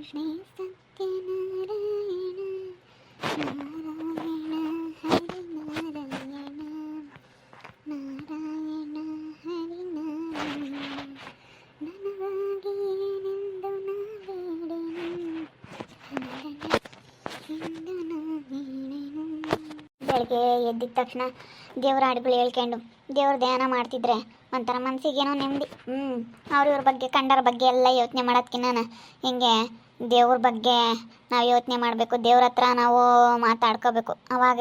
ಶ್ರೀ ಸತ್ಯನಾರಾಯಣ ನಾರಾಯಣ ಹರಿನಾರಾಯಣ ನಾರಾಯಣ ಹರಿನಾರಾಯಣ ನನಗಾಗಿ ಏನೆಂದು ನಾ ಬೇಡೆನು ಎಂದು ನಾ ಬೇಡೆನು. ಬೆಳಗ್ಗೆ ಎದ್ದಿದ ತಕ್ಷಣ ದೇವ್ರ ಹಾಡುಗಳು ಹೇಳ್ಕೊಂಡು ದೇವ್ರ ಧ್ಯಾನ ಮಾಡ್ತಿದ್ರೆ ಒಂಥರ ಮನಸ್ಸಿಗೇನೋ ನೆಮ್ಮದಿ. ಇವ್ರ ಬಗ್ಗೆ ಕಂಡರ ಬಗ್ಗೆ ಎಲ್ಲ ಯೋಚನೆ ಮಾಡೋದಕ್ಕಿನ್ನ ಹಿಂಗೆ ದೇವ್ರ ಬಗ್ಗೆ ನಾವು ಯೋಚನೆ ಮಾಡಬೇಕು, ದೇವ್ರ ಹತ್ರ ನಾವು ಮಾತಾಡ್ಕೋಬೇಕು. ಅವಾಗ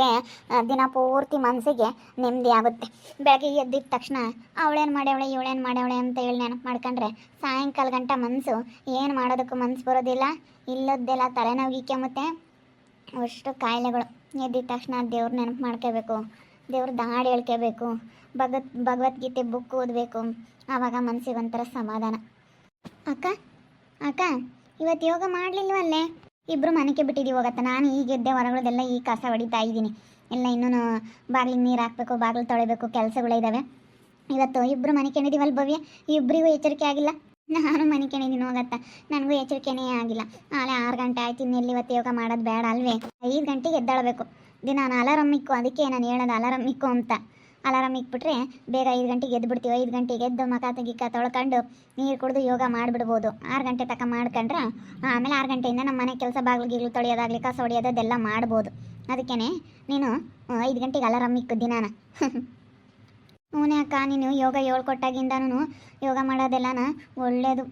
ದಿನ ಪೂರ್ತಿ ಮನಸ್ಸಿಗೆ ನೆಮ್ಮದಿ ಆಗುತ್ತೆ. ಬೆಳಗ್ಗೆ ಎದ್ದಿದ ತಕ್ಷಣ ಅವಳೇನು ಮಾಡ್ಯವಳೆ ಇವಳೇನು ಮಾಡ್ಯವಳೆ ಅಂತ ಹೇಳಿ ನೆನಪು ಮಾಡ್ಕೊಂಡ್ರೆ ಸಾಯಂಕಾಲ ಗಂಟ ಮನಸ್ಸು ಏನು ಮಾಡೋದಕ್ಕೂ ಮನಸ್ಸು ಬರೋದಿಲ್ಲ. ಇಲ್ಲದ್ದೆಲ್ಲ ತಲೆನೋವು ಕೆಮ್ಮುತ್ತೆ, ಅಷ್ಟು ಕಾಯಿಲೆಗಳು. ಎದ್ದಿದ ತಕ್ಷಣ ದೇವ್ರ ನೆನಪು ಮಾಡ್ಕೋಬೇಕು, ದೇವ್ರದ್ದು ಹಾಡು ಹೇಳ್ಕೋಬೇಕು, ಭಗವದ್ಗೀತೆ ಬುಕ್ ಓದಬೇಕು. ಆವಾಗ ಮನಸ್ಸಿಗೆ ಒಂಥರ ಸಮಾಧಾನ. ಅಕ್ಕ ಅಕ್ಕ ಇವತ್ತು ಯೋಗ ಮಾಡಲಿಲ್ವಲ್ಲೇ? ಇಬ್ಬರು ಮನೆಗೆ ಬಿಟ್ಟಿದ್ದೀವಿ ಹೋಗತ್ತ. ನಾನು ಈಗ ಎದ್ದೆ, ಹೊರಗಳದೆಲ್ಲ ಈ ಕಸ ಹೊಡಿತಾ ಇದ್ದೀನಿ. ಎಲ್ಲ ಇನ್ನೂ ಬಾಗಿಲಿಗೆ ನೀರು ಹಾಕಬೇಕು, ಬಾಗಿಲು ತೊಳಿಬೇಕು, ಕೆಲಸಗಳಿದ್ದಾವೆ. ಇವತ್ತು ಇಬ್ಬರು ಮನೆ ಕೆಣಿದೀವಲ್ಲ ಭವ್ಯ, ಇಬ್ಬರಿಗೂ ಎಚ್ಚರಿಕೆ ಆಗಿಲ್ಲ. ನಾನು ಮನೆ ಕೆಣಿದೀನಿ ಹೋಗತ್ತ, ನನಗೂ ಎಚ್ಚರಿಕೆನೇ ಆಗಿಲ್ಲ. ನಾಳೆ 6 ಗಂಟೆ ಆಯ್ತು, ಇನ್ನೆಲ್ಲಿ ಇವತ್ತು ಯೋಗ ಮಾಡೋದು ಬೇಡ ಅಲ್ವೇ? 5 ಗಂಟೆಗೆ ಎದ್ದಾಳಬೇಕು. ದಿನ ನಾನು ಅಲಾರಮ್ ಇಕ್ಕು, ಅದಕ್ಕೆ ನಾನು ಹೇಳೋದು ಅಲಾರಮ್ ಇಕ್ಕು ಅಂತ. ಅಲಾರಮ್ ಇಕ್ಬಿಟ್ರೆ ಬೇಗ 5 ಗಂಟೆಗೆ ಎದ್ದು ಬಿಡ್ತೀವಿ. 5 ಗಂಟೆಗೆ ಎದ್ದು ಮಕ ಗಿಕ್ಕ ತೊಳ್ಕೊಂಡು ನೀರು ಕುಡಿದು ಯೋಗ ಮಾಡಿಬಿಡ್ಬೋದು. 6 ಗಂಟೆ ತನಕ ಮಾಡ್ಕೊಂಡ್ರೆ ಆಮೇಲೆ 6 ಗಂಟೆಯಿಂದ ನಮ್ಮ ಮನೆ ಕೆಲಸ ಬಾಗಿಲು ತೊಳೆಯೋದಾಗಲಿ ಕಸ ಹೊಡಿಯೋದೆಲ್ಲ ಮಾಡ್ಬೋದು. ಅದಕ್ಕೇ ನೀನು 5 ಗಂಟೆಗೆ ಅಲಾರಮ್ ಇಕ್ಕು ದಿನಾನ. ಹೂನೇ ಅಕ್ಕ, ನೀನು ಯೋಗ ಹೇಳ್ಕೊಟ್ಟಾಗಿಂದನೂ ಯೋಗ ಮಾಡೋದೆಲ್ಲನ ಒಳ್ಳೇದು.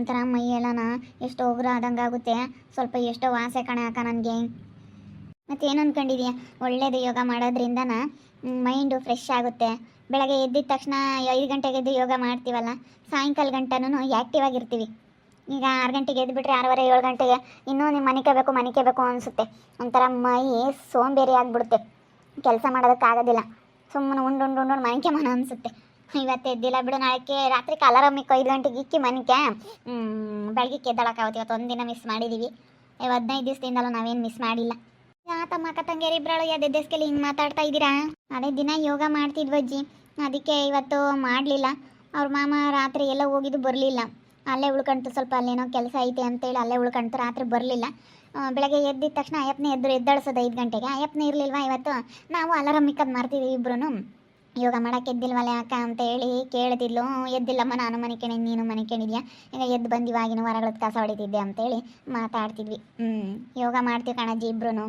ಒಂಥರ ಮೈಯೆಲ್ಲನ ಎಷ್ಟೋ ಉಗ್ರ ಆದಂಗೆ ಆಗುತ್ತೆ. ಸ್ವಲ್ಪ ಎಷ್ಟೋ ವಾಸೆ ಕಣೆ ಅಕ್ಕ ನನಗೆ. ಮತ್ತೇನು ಅಂದ್ಕೊಂಡಿದೀಯ? ಒಳ್ಳೇದು ಯೋಗ ಮಾಡೋದ್ರಿಂದನ ಮೈಂಡು ಫ್ರೆಶ್ ಆಗುತ್ತೆ. ಬೆಳಗ್ಗೆ ಎದ್ದಿದ ತಕ್ಷಣ 5 ಗಂಟೆಗೆ ಎದ್ದು ಯೋಗ ಮಾಡ್ತೀವಲ್ಲ, ಸಾಯಂಕಾಲ ಗಂಟನೂ ಆ್ಯಕ್ಟಿವ್ ಆಗಿರ್ತೀವಿ. ಈಗ 6 ಗಂಟೆಗೆ ಎದ್ದುಬಿಟ್ರೆ 6:30 7 ಗಂಟೆಗೆ ಇನ್ನೂ ನೀವು ಮನಿಕಬೇಕು ಅನಿಸುತ್ತೆ. ಒಂಥರ ಮೈ ಸೋಂಬೇರಿ ಆಗಿಬಿಡುತ್ತೆ, ಕೆಲಸ ಮಾಡೋದಕ್ಕಾಗೋದಿಲ್ಲ. ಸುಮ್ಮನೆ ಉಂಡು ಮನ ಅನಿಸುತ್ತೆ. ಇವತ್ತು ಎದ್ದಿಲ್ಲ ಬಿಡು, ನಾಳೆಗೆ ರಾತ್ರಿ ಅಲಾರಮ್ ಇಕ್ಕು 5 ಗಂಟೆಗೆ ಇಕ್ಕಿ ಮನಿಕೆ ಬೆಳಗ್ಗೆ ಎದ್ದಳಕ್ಕಾಗುತ್ತೆ. ಇವತ್ತು ಒಂದಿನ ಮಿಸ್ ಮಾಡಿದ್ದೀವಿ. 15 ದಿವಸದಿಂದಲೂ ನಾವೇನು ಮಿಸ್ ಮಾಡಿಲ್ಲ. ತಮ್ಮ ಅಕ್ಕ ತಂಗಿಯರು ಇಬ್ಬರಳು ಎದ್ದೆಸ್ಕೆಲ್ಲಿ ಹಿಂಗೆ ಮಾತಾಡ್ತಾ ಇದ್ದೀರಾ? ಅದೇ ದಿನ ಯೋಗ ಮಾಡ್ತಿದ್ವಜ್ಜಿ, ಅದಕ್ಕೆ ಇವತ್ತು ಮಾಡಲಿಲ್ಲ. ಅವ್ರ ಮಾಮ ರಾತ್ರಿ ಎಲ್ಲ ಹೋಗಿದ್ದು ಬರಲಿಲ್ಲ, ಅಲ್ಲೇ ಉಳ್ಕಂತು. ಸ್ವಲ್ಪ ಅಲ್ಲೇನೋ ಕೆಲಸ ಐತೆ ಅಂತೇಳಿ ಅಲ್ಲೇ ಉಳ್ಕಂತು, ರಾತ್ರಿ ಬರಲಿಲ್ಲ. ಬೆಳಗ್ಗೆ ಎದ್ದಿದ ತಕ್ಷಣ ಅಯ್ಯಪ್ಪನೇ ಎದ್ದಳಿಸೋದು 5 ಗಂಟೆಗೆ. ಅಯ್ಯಪ್ಪನೇ ಇರಲಿಲ್ವಾ ಇವತ್ತು? ನಾವು ಅಲಾರಮ್ ಇಕ್ಕದು ಮಾಡ್ತಿದ್ದೀವಿ ಇಬ್ಬರು. ಯೋಗ ಮಾಡೋಕ್ಕೆ ಎದ್ದಿಲ್ವಲ್ಲ ಯಾಕ ಅಂತ ಹೇಳಿ ಕೇಳ್ತಿದ್ಲು. ಎದ್ದಿಲ್ಲಮ್ಮ, ನಾನು ಮನೆ ಕೆಣಿದ್, ನೀನು ಮನೆ ಕೆಣಿದ್ಯಾ, ಈಗ ಎದ್ದು ಬಂದಿವಾಗಿನ ಹೊರಗಳದ್ದು ಕಸ ಹೊಡಿತಿದ್ದೆ ಅಂತೇಳಿ ಮಾತಾಡ್ತಿದ್ವಿ. ಯೋಗ ಮಾಡ್ತೀವಿ ಕಣಜ್ಜಿ ಇಬ್ಬರು.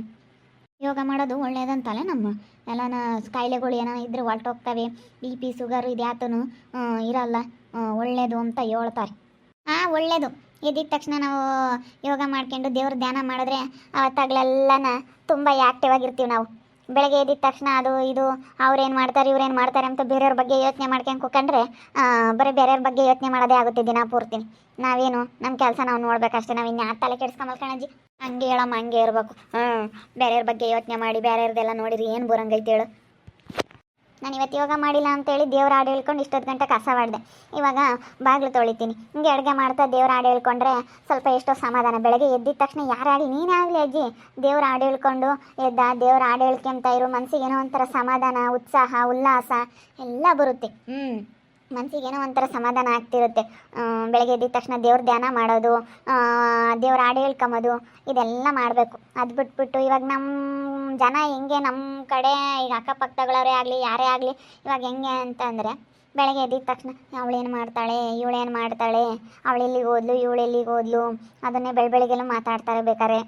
ಯೋಗ ಮಾಡೋದು ಒಳ್ಳೇದಂತಲ್ಲ. ನಮ್ಮ ಎಲ್ಲನ ಕಾಯಿಲೆಗಳು ಏನೋ ಇದ್ರೆ ಹೊರಟೋಗ್ತವೆ. BP ಶುಗರು ಇದ್ಯಾತೂ ಇರಲ್ಲ, ಒಳ್ಳೇದು ಅಂತ ಹೇಳ್ತಾರೆ. ಒಳ್ಳೇದು. ಎದ್ದಿದ ತಕ್ಷಣ ನಾವು ಯೋಗ ಮಾಡ್ಕೊಂಡು ದೇವ್ರ ಧ್ಯಾನ ಮಾಡಿದ್ರೆ ಅವತ್ತಾಗಲೆಲ್ಲನ ತುಂಬ ಆ್ಯಕ್ಟಿವ್ ಆಗಿರ್ತೀವಿ ನಾವು. ಬೆಳಗ್ಗೆ ಎದ್ದಿದ ತಕ್ಷಣ ಅದು ಇದು ಅವ್ರೇನು ಮಾಡ್ತಾರೆ ಇವ್ರೇನು ಮಾಡ್ತಾರೆ ಅಂತ ಬೇರೆಯವ್ರ ಬಗ್ಗೆ ಯೋಚನೆ ಮಾಡ್ಕೊಂಡು ಕೂತ್ಕೊಂಡ್ರೆ ಬರೀ ಬೇರೆಯವ್ರ ಬಗ್ಗೆ ಯೋಚನೆ ಮಾಡೋದೇ ಆಗುತ್ತೆ ದಿನ ಪೂರ್ತಿ. ನಾವೇನು ನಮ್ಮ ಕೆಲಸ ನಾವು ನೋಡ್ಬೇಕಷ್ಟೇ. ನಾವು ಇನ್ನು ತಲೆ ಕೆಡಿಸ್ಕೊಂಬಲ್ ಕಣಜ್ಜಿ. ಹಂಗೆ ಹೇಳಮ್ಮ, ಹಂಗೆ ಇರಬೇಕು. ಬೇರೆಯವ್ರ ಬಗ್ಗೆ ಯೋಚನೆ ಮಾಡಿ ಬೇರೆಯವ್ರದ್ದೆಲ್ಲ ನೋಡಿರಿ ಏನು ಬೋರಂಗೈತೆ ಹೇಳು. ನಾನು ಇವತ್ತು ಯೋಗ ಮಾಡಿಲ್ಲ ಅಂತೇಳಿ ದೇವ್ರ ಹಾಡು ಹೇಳ್ಕೊಂಡು ಇಷ್ಟೊತ್ತು ಗಂಟೆ ಕಸ ಮಾಡಿದೆ. ಇವಾಗ ಬಾಗಿಲು ತೊಳಿತೀನಿ. ಹಿಂಗೆ ಅಡುಗೆ ಮಾಡ್ತಾ ದೇವ್ರ ಹಾಡು ಹೇಳ್ಕೊಂಡ್ರೆ ಸ್ವಲ್ಪ ಎಷ್ಟೋ ಸಮಾಧಾನ. ಬೆಳಗ್ಗೆ ಎದ್ದಿದ ತಕ್ಷಣ ಯಾರಾಗಲಿ, ನೀನೇ ಆಗಲಿ ಅಜ್ಜಿ, ದೇವ್ರ ಹಾಡು ಹೇಳ್ಕೊಂಡು ಎದ್ದ ದೇವ್ರ ಹಾಡು ಹೇಳ್ಕೊಂತ ಇರು. ಮನಸ್ಸಿಗೇನೋ ಒಂಥರ ಸಮಾಧಾನ, ಉತ್ಸಾಹ, ಉಲ್ಲಾಸ ಎಲ್ಲ ಬರುತ್ತೆ. ಮನಸ್ಸಿಗೇನೋ ಒಂಥರ ಸಮಾಧಾನ ಆಗ್ತಿರುತ್ತೆ. ಬೆಳಗ್ಗೆ ಎದ್ದಿದ ತಕ್ಷಣ ದೇವ್ರ ಧ್ಯಾನ ಮಾಡೋದು, ದೇವ್ರ ಹಾಡು ಹೇಳ್ಕೊಂಬೋದು, ಇದೆಲ್ಲ ಮಾಡಬೇಕು. ಅದು ಬಿಟ್ಬಿಟ್ಟು ಇವಾಗ ನಮ್ಮ ಜನ ಹೆಂಗೆ, ನಮ್ಮ ಕಡೆ ಈಗ ಅಕ್ಕಪಕ್ಕದಗಳವರೇ ಆಗಲಿ ಯಾರೇ ಆಗಲಿ ಇವಾಗ ಹೆಂಗೆ ಅಂತಂದರೆ, ಬೆಳಗ್ಗೆ ಎದ್ದಿದ ತಕ್ಷಣ ಅವಳೇನು ಮಾಡ್ತಾಳೆ, ಇವಳೇನು ಮಾಡ್ತಾಳೆ, ಅವಳೆಲ್ಲಿಗೆ ಹೋದ್ಲು, ಇವಳೆಲ್ಲಿಗೆ ಹೋದ್ಲು, ಅದನ್ನೇ ಬೆಳಬೆಳಗ್ಗೆಲ್ಲ ಮಾತಾಡ್ತಾರೆ. ಬೇಕಾರೆ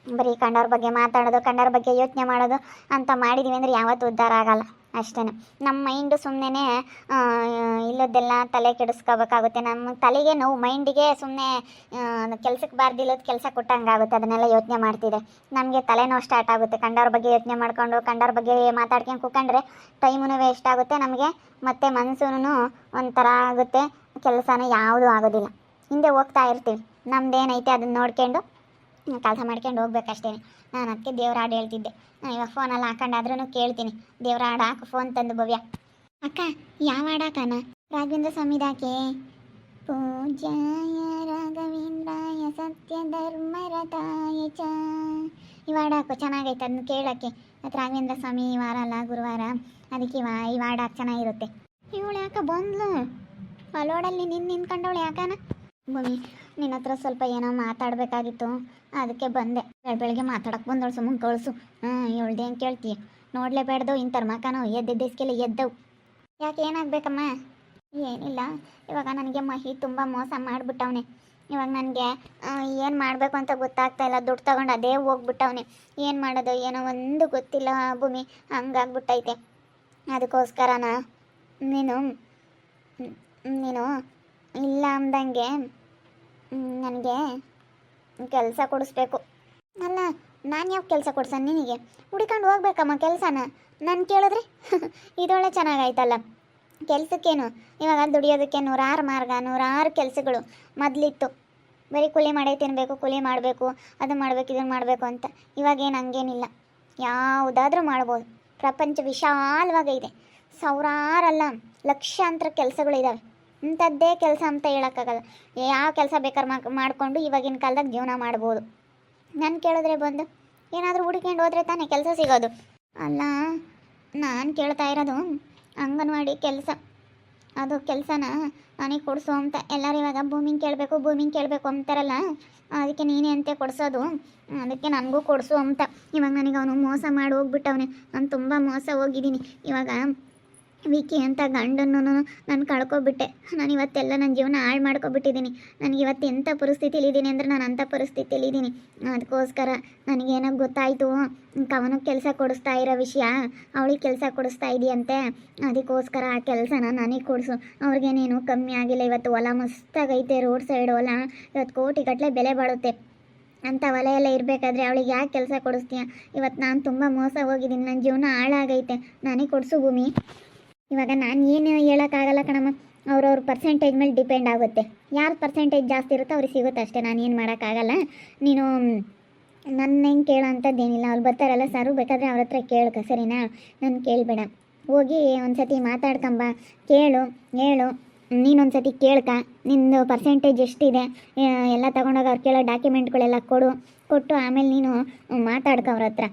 ಬರೀ ಕಂಡವ್ರ ಬಗ್ಗೆ ಮಾತಾಡೋದು, ಕಂಡವ್ರ ಬಗ್ಗೆ ಯೋಚನೆ ಮಾಡೋದು ಅಂತ ಮಾಡಿದ್ದೀವಿ ಅಂದರೆ ಯಾವತ್ತೂ ಉದ್ಧಾರ ಆಗಲ್ಲ. ಅಷ್ಟೇ. ನಮ್ಮ ಮೈಂಡು ಸುಮ್ಮನೆ ಇಲ್ಲದ್ದೆಲ್ಲ ತಲೆ ಕೆಡಿಸ್ಕೋಬೇಕಾಗುತ್ತೆ. ನಮ್ಮ ತಲೆಗೆ ನೋವು, ಮೈಂಡಿಗೆ ಸುಮ್ಮನೆ ಕೆಲ್ಸಕ್ಕೆ ಬಾರ್ದಿಲ್ಲದ ಕೆಲಸ ಕೊಟ್ಟಂಗಾಗುತ್ತೆ. ಅದನ್ನೆಲ್ಲ ಯೋಚನೆ ಮಾಡ್ತಿದ್ರೆ ನಮಗೆ ತಲೆನೋವು ಸ್ಟಾರ್ಟ್ ಆಗುತ್ತೆ. ಕಂಡವ್ರ ಬಗ್ಗೆ ಯೋಚನೆ ಮಾಡ್ಕೊಂಡು ಕಂಡವ್ರ ಬಗ್ಗೆ ಮಾತಾಡ್ಕೊಂಡು ಕೂತ್ಕೊಂಡ್ರೆ ಟೈಮೂ ವೇಸ್ಟ್ ಆಗುತ್ತೆ ನಮಗೆ, ಮತ್ತು ಮನಸ್ಸೂ ಒಂಥರ ಆಗುತ್ತೆ. ಕೆಲಸನೂ ಯಾವುದೂ ಆಗೋದಿಲ್ಲ, ಹಿಂದೆ ಹೋಗ್ತಾ ಇರ್ತೀವಿ. ನಮ್ದೇನೈತೆ ಅದನ್ನ ನೋಡ್ಕೊಂಡು ಕೆಲಸ ಮಾಡ್ಕೊಂಡು ಹೋಗ್ಬೇಕಷ್ಟೇ. ನಾನು ಅದಕ್ಕೆ ದೇವ್ರ ಹಾಡು ಹೇಳ್ತಿದ್ದೆ. ಇವಾಗ ಫೋನಲ್ಲಿ ಹಾಕೊಂಡಾದ್ರೂ ಕೇಳ್ತೀನಿ. ದೇವ್ರ ಹಾಡು ಹಾಕು ಫೋನ್ ತಂದು ಭವ್ಯ. ಅಕ್ಕ ಯಾವ ಹಾಡಾಕನ? ರಾಘವೇಂದ್ರ ಸ್ವಾಮಿದಾಕೆ. ಪೂಜ್ಯಾಯ ರಾಘವೇಂದ್ರಾಯ ಸತ್ಯ ಧರ್ಮರತಾಯ ಚ. ಈ ಹಾಡು ಹಾಕು, ಚೆನ್ನಾಗೈತೆ. ಅದನ್ನು ಕೇಳೋಕ್ಕೆ. ಮತ್ತು ರಾಘವೇಂದ್ರ ಸ್ವಾಮಿ ಈ ವಾರ ಅಲ್ಲ ಗುರುವಾರ, ಅದಕ್ಕೆ ಈ ಹಾಡು ಹಾಕಿ ಚೆನ್ನಾಗಿರುತ್ತೆ. ಇವಳು ಯಾಕೆ ಬಂದ್ಲು? ಅಲೋಡಲ್ಲಿ ನಿಂತ್ಕೊಂಡವಳು ಯಾಕನ? ಭೂಮಿ ನಿನ್ನ ಹತ್ರ ಸ್ವಲ್ಪ ಏನೋ ಮಾತಾಡಬೇಕಾಗಿತ್ತು, ಅದಕ್ಕೆ ಬಂದೆ. ಬೆಳಗ್ಗೆ ಮಾತಾಡಕ್ಕೆ ಬಂದವಳು ಸುಮ್ಮನೆ ಕಳಿಸು. ಇವಳ್ದು ಏನು ಕೇಳ್ತೀಯ? ನೋಡಲೇಬೇಡ್ದು ಇಂಥರ ಮಕನೋ ಎದ್ದೆಸ್ಕೆಲ್ಲ ಎದ್ದವು. ಯಾಕೆ ಏನಾಗಬೇಕಮ್ಮ? ಏನಿಲ್ಲ, ಇವಾಗ ನನಗೆ ಮಹಿ ತುಂಬ ಮೋಸ ಮಾಡಿಬಿಟ್ಟವನೆ. ಇವಾಗ ನನಗೆ ಏನು ಮಾಡಬೇಕು ಅಂತ ಗೊತ್ತಾಗ್ತಾ ಇಲ್ಲ. ದುಡ್ಡು ತಗೊಂಡು ಅದೇ ಹೋಗ್ಬಿಟ್ಟವನೆ. ಏನು ಮಾಡೋದು ಏನೋ ಒಂದು ಗೊತ್ತಿಲ್ಲ ಭೂಮಿ, ಹಂಗಾಗ್ಬಿಟ್ಟೈತೆ. ಅದಕ್ಕೋಸ್ಕರನ ನೀನು ನೀನು ಇಲ್ಲ ಅಂದಂಗೆ ನನಗೆ ಕೆಲಸ ಕೊಡಿಸ್ಬೇಕು. ಅಲ್ಲ, ನಾನು ಯಾವ ಕೆಲಸ ಕೊಡ್ಸಣ ನಿನಗೆ? ಹುಡ್ಕೊಂಡು ಹೋಗ್ಬೇಕಮ್ಮ ಕೆಲಸನ. ನಾನು ಕೇಳಿದ್ರೆ ಇದೊಳ್ಳೆ ಚೆನ್ನಾಗಾಯ್ತಲ್ಲ. ಕೆಲಸಕ್ಕೇನು ಇವಾಗ ದುಡಿಯೋದಕ್ಕೆ ನೂರಾರು ಮಾರ್ಗ, ನೂರಾರು ಕೆಲಸಗಳು. ಮೊದಲಿತ್ತು ಬರೀ ಕೂಲಿ ಮಾಡೇ ತಿನ್ನಬೇಕು, ಕೂಲಿ ಮಾಡಬೇಕು, ಅದು ಮಾಡಬೇಕು, ಇದನ್ನು ಮಾಡಬೇಕು ಅಂತ. ಇವಾಗೇನು ಹಂಗೇನಿಲ್ಲ, ಯಾವುದಾದ್ರೂ ಮಾಡ್ಬೋದು. ಪ್ರಪಂಚ ವಿಶಾಲವಾಗೈತೆ. ಸಾವಿರಾರಲ್ಲ ಲಕ್ಷಾಂತರ ಕೆಲಸಗಳಿದ್ದಾವೆ. ಇಂಥದ್ದೇ ಕೆಲಸ ಅಂತ ಹೇಳೋಕ್ಕಾಗಲ್ಲ. ಯಾವ ಕೆಲಸ ಬೇಕಾದ್ರೆ ಮಾಡಿಕೊಂಡು ಇವಾಗಿನ ಕಾಲದಾಗ ಜೀವನ ಮಾಡ್ಬೋದು. ನಾನು ಕೇಳಿದ್ರೆ ಬಂದು ಏನಾದರೂ ಹುಡ್ಕೊಂಡು ಹೋದರೆ ತಾನೇ ಕೆಲಸ ಸಿಗೋದು. ಅಲ್ಲ, ನಾನು ಕೇಳ್ತಾ ಇರೋದು ಅಂಗನವಾಡಿ ಕೆಲಸ. ಅದು ಕೆಲಸನ ನನಗೆ ಕೊಡಿಸು ಅಂತ ಎಲ್ಲರೂ ಇವಾಗ ಭೂಮಿನ ಕೇಳಬೇಕು ಅಂತಾರಲ್ಲ. ಅದಕ್ಕೆ ನೀನೇ ಅಂತೆ ಕೊಡಿಸೋದು, ಅದಕ್ಕೆ ನನಗೂ ಕೊಡಿಸು ಅಂತ. ಇವಾಗ ನನಗೆ ಅವನು ಮೋಸ ಮಾಡಿ ಹೋಗ್ಬಿಟ್ಟವನೆ. ನಾನು ತುಂಬ ಮೋಸ ಹೋಗಿದ್ದೀನಿ. ಇವಾಗ ವಿಕಿ ಅಂತ ಗಂಡನ್ನು ನಾನು ಕಳ್ಕೊಬಿಟ್ಟೆ. ನಾನು ಇವತ್ತೆಲ್ಲ ನನ್ನ ಜೀವನ ಹಾಳು ಮಾಡ್ಕೊಬಿಟ್ಟಿದ್ದೀನಿ. ನನಗೆ ಇವತ್ತು ಎಂಥ ಪರಿಸ್ಥಿತಿಲಿದ್ದೀನಿ ಅಂದರೆ ನಾನು ಅಂಥ ಪರಿಸ್ಥಿತಿಲಿದ್ದೀನಿ. ಅದಕ್ಕೋಸ್ಕರ ನನಗೇನೋ ಗೊತ್ತಾಯಿತು, ಅವನು ಕೆಲಸ ಕೊಡಿಸ್ತಾ ಇರೋ ವಿಷಯ, ಅವಳಿಗೆ ಕೆಲಸ ಕೊಡಿಸ್ತಾ ಇದೆಯಂತೆ. ಅದಕ್ಕೋಸ್ಕರ ಆ ಕೆಲಸನ ನನಗೆ ಕೊಡಿಸು. ಅವ್ರಿಗೇನೇನು ಕಮ್ಮಿ ಆಗಿಲ್ಲ. ಇವತ್ತು ಹೊಲ ಮಸ್ತಾಗೈತೆ, ರೋಡ್ ಸೈಡ್ ಹೊಲ. ಇವತ್ತು ಕೋಟಿಗಟ್ಟಲೆ ಬೆಲೆ ಬಾಳುತ್ತೆ. ಅಂಥ ಹೊಲ ಎಲ್ಲ ಇರಬೇಕಾದ್ರೆ ಅವಳಿಗೆ ಯಾಕೆ ಕೆಲಸ ಕೊಡಿಸ್ತೀಯ? ಇವತ್ತು ನಾನು ತುಂಬ ಮೋಸ ಹೋಗಿದ್ದೀನಿ. ನನ್ನ ಜೀವನ ಹಾಳಾಗೈತೆ. ನನಗೆ ಕೊಡಿಸು ಭೂಮಿ. ಇವಾಗ ನಾನು ಏನು ಹೇಳೋಕ್ಕಾಗಲ್ಲ ಕಣಮ್ಮ. ಅವ್ರವ್ರ ಪರ್ಸೆಂಟೇಜ್ ಮೇಲೆ ಡಿಪೆಂಡ್ ಆಗುತ್ತೆ. ಯಾರು ಪರ್ಸೆಂಟೇಜ್ ಜಾಸ್ತಿ ಇರುತ್ತೋ ಅವ್ರಿಗೆ ಸಿಗುತ್ತೆ ಅಷ್ಟೇ. ನಾನು ಏನು ಮಾಡೋಕ್ಕಾಗಲ್ಲ. ನೀನು ನನ್ನ ಹೆಂಗೆ ಕೇಳೋ ಅಂಥದ್ದೇನಿಲ್ಲ. ಅವ್ರು ಬರ್ತಾರಲ್ಲ ಸಾರು, ಬೇಕಾದರೆ ಅವ್ರ ಹತ್ರ ಕೇಳ್ಕ, ಸರಿನಾ? ನಾನು ಕೇಳಬೇಡ. ಹೋಗಿ ಒಂದು ಸತಿ ಮಾತಾಡ್ಕೊಂಬ, ಕೇಳು, ಹೇಳು. ನೀನೊಂದು ಸತಿ ಕೇಳ್ಕ, ನಿಂದು ಪರ್ಸೆಂಟೇಜ್ ಎಷ್ಟಿದೆ ಎಲ್ಲ ತೊಗೊಂಡೋಗಿ ಅವ್ರು ಕೇಳೋ ಡಾಕ್ಯುಮೆಂಟ್ಗಳೆಲ್ಲ ಕೊಟ್ಟು ಆಮೇಲೆ ನೀನು ಮಾತಾಡ್ಕೊ ಅವ್ರ ಹತ್ರ.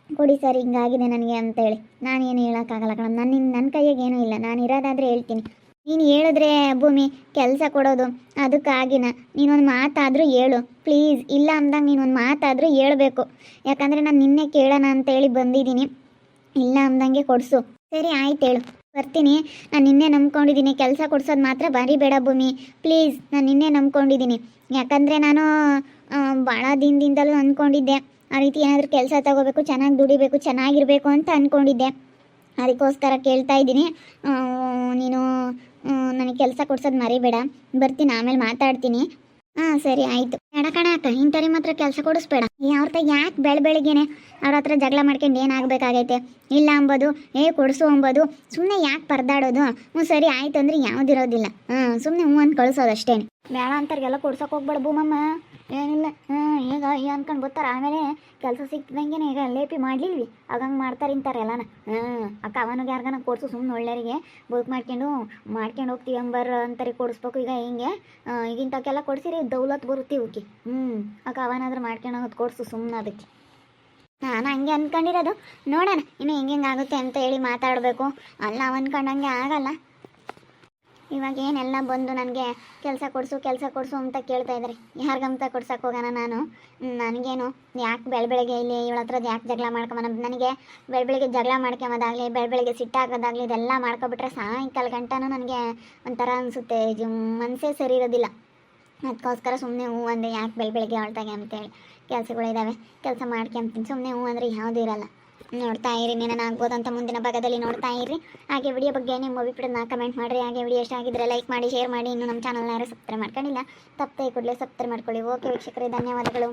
ಕೊಡಿ ಸರ್, ಹಿಂಗಾಗಿದೆ ನನಗೆ ಅಂತೇಳಿ. ನಾನೇನು ಹೇಳೋಕ್ಕಾಗಲ್ಲ ಕಣ. ನನ್ನ ಕೈಯಾಗೆ ಏನೂ ಇಲ್ಲ. ನಾನು ಇರೋದಾದರೆ ಹೇಳ್ತೀನಿ. ನೀನು ಹೇಳಿದ್ರೆ ಭೂಮಿ ಕೆಲಸ ಕೊಡೋದು ಅದಕ್ಕಾಗಿನ ನೀನೊಂದು ಮಾತಾದರೂ ಹೇಳು ಪ್ಲೀಸ್. ಇಲ್ಲ ಅಂದಂಗೆ ನೀನೊಂದು ಮಾತಾದರೂ ಹೇಳಬೇಕು. ಯಾಕಂದರೆ ನಾನು ನಿನ್ನೆ ಕೇಳೋಣ ಅಂತೇಳಿ ಬಂದಿದ್ದೀನಿ. ಇಲ್ಲ ಅಂದಂಗೆ ಕೊಡಿಸು. ಸರಿ ಆಯ್ತು, ಹೇಳು, ಬರ್ತೀನಿ. ನಾನು ನಿನ್ನೆ ನಂಬ್ಕೊಂಡಿದ್ದೀನಿ. ಕೆಲಸ ಕೊಡ್ಸೋದು ಮಾತ್ರ ಬರಿಬೇಡ ಭೂಮಿ ಪ್ಲೀಸ್. ನಾನು ನಿನ್ನೆ ನಂಬ್ಕೊಂಡಿದ್ದೀನಿ. ಯಾಕಂದರೆ ನಾನು ಭಾಳ ದಿನದಿಂದಲೂ ಅಂದ್ಕೊಂಡಿದ್ದೆ ಆ ರೀತಿ ಏನಾದರೂ ಕೆಲಸ ತಗೋಬೇಕು, ಚೆನ್ನಾಗಿ ದುಡಿಬೇಕು, ಚೆನ್ನಾಗಿರಬೇಕು ಅಂತ ಅಂದ್ಕೊಂಡಿದ್ದೆ. ಅದಕ್ಕೋಸ್ಕರ ಕೇಳ್ತಾ ಇದ್ದೀನಿ. ನೀನು ನನಗೆ ಕೆಲಸ ಕೊಡ್ಸೋದು ಮರಿಬೇಡ. ಬರ್ತೀನಿ, ಆಮೇಲೆ ಮಾತಾಡ್ತೀನಿ. ಸರಿ ಆಯಿತು. ಬೇಡ ಕಣ ಅಕ್ಕ, ಇಂಥವ್ರಿಗೆ ಮಾತ್ರ ಕೆಲಸ ಕೊಡಿಸ್ಬೇಡ. ಅವ್ರ ಯಾಕೆ ಬೆಳಗ್ಗೆನೆ ಅವ್ರ ಹತ್ರ ಜಗಳ ಮಾಡ್ಕೊಂಡು ಏನಾಗಬೇಕಾಗೈತೆ? ಇಲ್ಲ ಅಂಬೋದು, ಕೊಡಿಸು ಅಂಬೋದು. ಸುಮ್ಮನೆ ಯಾಕೆ ಪರದಾಡೋದು? ಸರಿ ಆಯ್ತು ಅಂದರೆ ಯಾವುದಿರೋದಿಲ್ಲ. ಸುಮ್ಮನೆ ಅಂತ ಕಳಿಸೋದು ಅಷ್ಟೇ. ಬೇಡ ಅಂತಾರಿಗೆಲ್ಲ ಕೊಡ್ಸೋಕೆ ಹೋಗ್ಬೇಡ ಭೂಮಮ್ಮ. ಏನಿಲ್ಲ, ಈಗ ಅಂದ್ಕೊಂಡು ಬರ್ತಾರೆ. ಆಮೇಲೆ ಕೆಲಸ ಸಿಕ್ಕಿದಂಗೆ ಈಗ ಲೇಪಿ ಮಾಡಲಿಲ್ವಿ ಆಗಂಗೆ ಮಾಡ್ತಾರೆ ಇಂತಾರೆ ಎಲ್ಲನ. ಅಕ್ಕ ಅವನಿಗೆ ಯಾರಿಗಾನ ಕೊಡಿಸು. ಸುಮ್ಮನೆ ಒಳ್ಳೆಯವರಿಗೆ ಬದುಕು ಮಾಡ್ಕೊಂಡು ಹೋಗ್ತೀವಿ ಅಂಬರ್ ಅಂತಾರೆ ಕೊಡಿಸ್ಬೇಕು. ಈಗ ಹಿಂಗೆ ಈಗಿಂತಕ್ಕೆಲ್ಲ ಕೊಡಿಸಿರಿ ದೌಲತ್ ಬರುತ್ತೆ ಇವಕ್ಕೆ. ಅಕ್ಕ ಅವನಾದ್ರೂ ಮಾಡ್ಕೊಂಡು ಹೋಗೋದು ಕೊಡಿಸು ಸುಮ್ಮನೆ. ಅದಕ್ಕೆ ನಾನು ಹಂಗೆ ಅಂದ್ಕೊಂಡಿರೋದು. ನೋಡೋಣ ಇನ್ನು ಹೆಂಗೆ ಆಗುತ್ತೆ ಅಂತ ಹೇಳಿ ಮಾತಾಡಬೇಕು. ಅಲ್ಲ ಅಂದ್ಕೊಂಡಂಗೆ ಆಗಲ್ಲ. ಇವಾಗ ಏನೆಲ್ಲ ಬಂದು ನನಗೆ ಕೆಲಸ ಕೊಡಿಸು ಅಂತ ಕೇಳ್ತಾ ಇದ್ದಾರೆ. ಯಾರಿಗಂತ ಕೊಡ್ಸಕ್ಕೆ ಹೋಗೋಣ ನಾನು? ನನಗೇನು ಯಾಕೆ ಬೆಳಗ್ಗೆ ಇಲ್ಲಿ ಇವಳ ಹತ್ರ ಯಾಕೆ ಜಗಳ ಮಾಡ್ಕೊಂಬ? ನನಗೆ ಬೆಳಗ್ಗೆ ಜಗಳ ಮಾಡ್ಕೊಂಬೋದಾಗಲಿ, ಬೆಳಗ್ಗೆ ಸಿಟ್ಟಾಗೋದಾಗಲಿ ಇದೆಲ್ಲ ಮಾಡ್ಕೊಬಿಟ್ರೆ ಸಾಯಂಕಾಲ ಗಂಟನೂ ನನಗೆ ಒಂಥರ ಅನಿಸುತ್ತೆ. ಮನಸ್ಸೇ ಸರಿ ಇರೋದಿಲ್ಲ. ಅದಕ್ಕೋಸ್ಕರ ಸುಮ್ಮನೆ ಅಂದೆ ಯಾಕೆ ಬೆಳಗ್ಗೆ ಹೊಳ್ತಾಗೆ ಅಂತೇಳಿ. ಕೆಲಸಗಳಿದ್ದಾವೆ, ಕೆಲಸ ಮಾಡ್ಕೊಂತೀನಿ. ಸುಮ್ಮನೆ ಅಂದರೆ ಯಾವುದೂ ಇರಲ್ಲ. ನೋಡ್ತಾ ಇರಿ, ನಾನು ಆಗ್ಬೋದಂತ ಮುಂದಿನ ಭಾಗದಲ್ಲಿ ನೋಡ್ತಾ ಇರಿ. ಹಾಗೆ ವಿಡಿಯೋ ಬಗ್ಗೆ ನಿಮ್ಮ ಅಭಿಪ್ರಾಯನ ಕಮೆಂಟ್ ಮಾಡಿರಿ. ಹಾಗೆ ವಿಡಿಯೋ ಇಷ್ಟ ಆಗಿದ್ರೆ ಲೈಕ್ ಮಾಡಿ, ಶೇರ್ ಮಾಡಿ. ಇನ್ನು ನಮ್ಮ ಚಾನಲ್ನ ಯಾರು ಸಬ್ಸ್ಕ್ರೈಬ್ ಮಾಡ್ಕೊಂಡಿಲ್ಲ, ತಪ್ಪದೆ ಕೂಡಲೇ ಸಬ್ಸ್ಕ್ರೈಬ್ ಮಾಡ್ಕೊಳ್ಳಿ. ಓಕೆ ವೀಕ್ಷಕರೇ, ಧನ್ಯವಾದಗಳು.